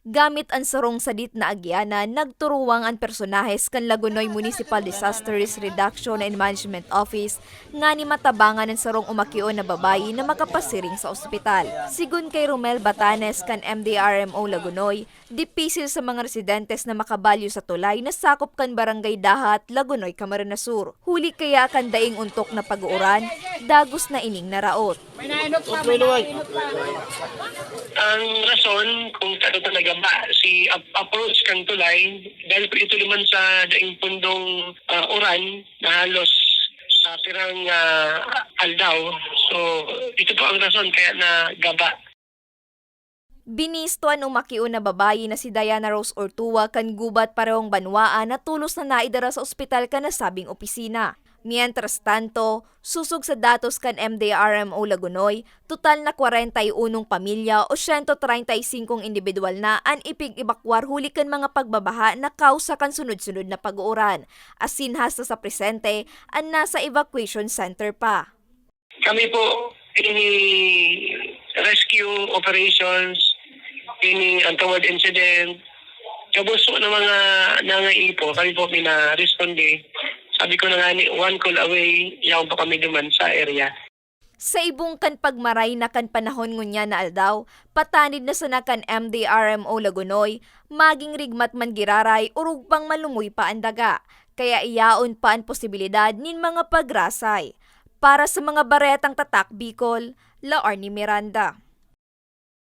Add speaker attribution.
Speaker 1: Gamit ang sarong sadit na agyanan, nagturuwang ang personahes kan Lagunoy Municipal Disaster Risk Reduction and Management Office nga ni matabangan ang sarong umakion na babayi na makapasiring sa ospital. Sigun kay Romel Batanes kan MDRMO Lagunoy, dipisil sa mga residentes na makabalyo sa tulay na sakop kan Barangay Dahat, Lagunoy, Camarines Sur. Huli kaya kan daing untok na pag-uuran, dagos na ining naraot.
Speaker 2: Ang rason kung ano talaga ba si approach kang tulay dahil po ito naman sa daing pundong uran na halos pirang aldaw. So ito po ang rason kaya na gaba.
Speaker 1: Binisto ang umakion na babayi na si Diana Rose Ortua kan gubat parehong banwaan na tulos na naidara sa ospital kan nasabing opisina. Mientras tanto, susog sa datos kan MDRMO Lagunoy, total na 41 pamilya o 135 individual na ang ipig-ibakwar huli kan mga pagbabaha na kausa kan sunod-sunod na pag-uuran. Asin hasta sa presente, ang nasa evacuation center pa.
Speaker 2: Kami po ini rescue operations, ini untoward incident, kabuso ng mga nangaipo, kami po responde. Sabi ko na nga ni, one call away, yaw pa kami duman sa area.
Speaker 1: Sa ibong kan pagmaray na kan panahon ngunya na aldaw, patanid na sana kan MDRMO Lagunoy, maging rigmat man giraray, urug pang malumoy pa ang daga. Kaya iyaon pa ang posibilidad nin mga pagrasay. Para sa mga baretang tatak Bicol, Laarni Miranda.